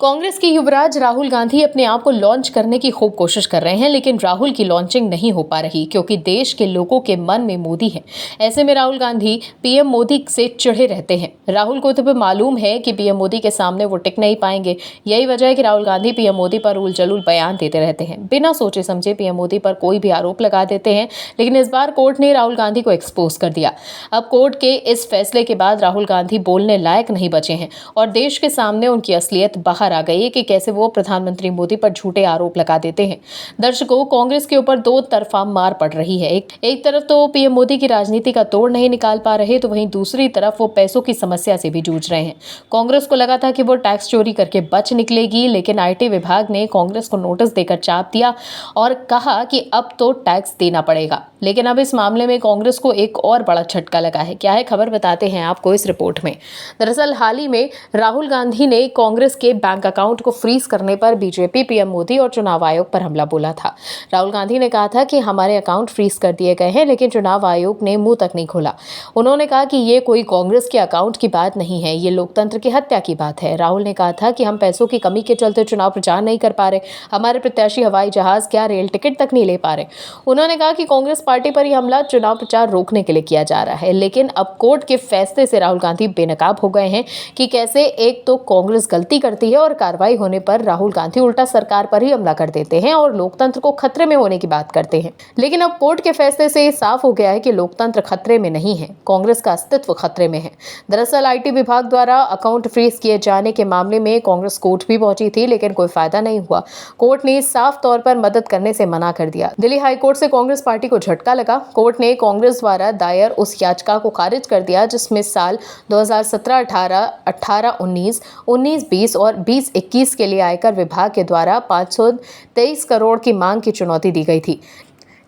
कांग्रेस के युवराज राहुल गांधी अपने आप को लॉन्च करने की खूब कोशिश कर रहे हैं, लेकिन राहुल की लॉन्चिंग नहीं हो पा रही क्योंकि देश के लोगों के मन में मोदी है। ऐसे में राहुल गांधी पीएम मोदी से चिढ़े रहते हैं। राहुल को तो मालूम है कि पीएम मोदी के सामने वो टिक नहीं पाएंगे। यही वजह है कि राहुल गांधी पीएम मोदी पर उल जलूल बयान देते रहते हैं। बिना सोचे समझे पीएम मोदी पर कोई भी आरोप लगा देते हैं, लेकिन इस बार कोर्ट ने राहुल गांधी को एक्सपोज कर दिया। अब कोर्ट के इस फैसले के बाद राहुल गांधी बोलने लायक नहीं बचे हैं और देश के सामने उनकी असलियत बाहर आ गई है कि कैसे वो प्रधानमंत्री मोदी पर झूठे आरोप लगा देते हैं। दर्शकों, कांग्रेस के ऊपर दो तरफा मार पड़ रही है। एक तरफ तो पीएम मोदी की राजनीति का तोड़ नहीं निकाल पा रहे, तो वहीं दूसरी तरफ वो पैसों की समस्या से भी जूझ रहे हैं। कांग्रेस को लगा था कि वो टैक्स चोरी करके बच निकलेगी, लेकिन आईटी विभाग ने कांग्रेस को नोटिस देकर चाप दिया और कहा कि अब तो टैक्स देना पड़ेगा। लेकिन अब इस मामले में कांग्रेस को एक और बड़ा झटका लगा है। क्या है खबर, बताते हैं आपको इस रिपोर्ट में। दरअसल हाल ही में राहुल गांधी ने कांग्रेस के बैंक अकाउंट को फ्रीज करने पर बीजेपी, पीएम मोदी और चुनाव आयोग पर हमला बोला था। राहुल गांधी ने कहा था कि हमारे अकाउंट फ्रीज कर दिए गए हैं, लेकिन चुनाव आयोग ने मुंह तक नहीं खोला। उन्होंने कहा कि ये कोई कांग्रेस के अकाउंट की बात नहीं है, ये लोकतंत्र की हत्या की बात है। राहुल ने कहा था कि हम पैसों की कमी के चलते चुनाव प्रचार नहीं कर पा रहे, हमारे प्रत्याशी हवाई जहाज क्या रेल टिकट तक नहीं ले पा रहे। उन्होंने कहा कि कांग्रेस पार्टी पर यह हमला चुनाव प्रचार रोकने के लिए किया जा रहा है, लेकिन अब कोर्ट के फैसले से राहुल गांधी बेनकाब हो गए हैं कि कैसे एक तो कांग्रेस गलती करती है और कार्रवाई होने पर राहुल गांधी उल्टा सरकार पर ही हमला कर देते हैं और लोकतंत्र को खतरे में होने की बात करते हैं। लेकिन अब कोर्ट के फैसले से साफ हो गया है कि लोकतंत्र खतरे में नहीं है, कांग्रेस का अस्तित्व खतरे में है। दरअसल आईटी विभाग द्वारा अकाउंट फ्रीज किए जाने के मामले में कांग्रेस कोर्ट भी पहुंची थी, लेकिन कोई फायदा नहीं हुआ। कोर्ट ने साफ तौर पर मदद करने से मना कर दिया। दिल्ली हाईकोर्ट से कांग्रेस पार्टी को झटका लगा। कोर्ट ने कांग्रेस द्वारा दायर उस याचिका को खारिज कर दिया जिसमें साल 2017-18, 18-19, 19-20 और 20-21 के लिए आयकर विभाग के द्वारा 523 करोड़ की मांग की चुनौती दी गई थी।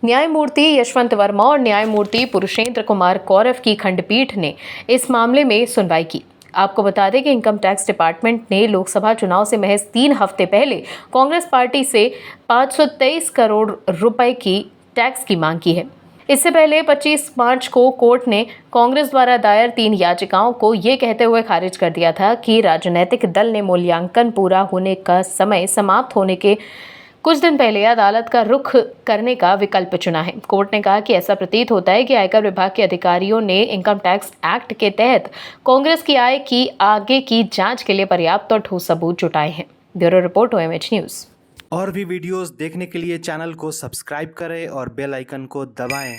न्यायमूर्ति यशवंत वर्मा और न्यायमूर्ति पुरुषेंद्र कुमार कौरव की खंडपीठ ने इस मामले में सुनवाई की। आपको बता दें कि इनकम टैक्स डिपार्टमेंट ने लोकसभा चुनाव से महज 3 हफ्ते पहले कांग्रेस पार्टी से 523 करोड़ रुपए की टैक्स की मांग की है। इससे पहले 25 मार्च को कोर्ट ने कांग्रेस द्वारा दायर 3 याचिकाओं को ये कहते हुए खारिज कर दिया था कि राजनीतिक दल ने मूल्यांकन पूरा होने का समय समाप्त होने के कुछ दिन पहले अदालत का रुख करने का विकल्प चुना है। कोर्ट ने कहा कि ऐसा प्रतीत होता है कि आयकर विभाग के अधिकारियों ने इनकम टैक्स एक्ट के तहत कांग्रेस की आय की आगे की जांच के लिए पर्याप्त और ठोस सबूत जुटाए हैं। Bureau report, OMH news. और भी वीडियोस देखने के लिए चैनल को सब्सक्राइब करें और बेल आइकन को दबाएं।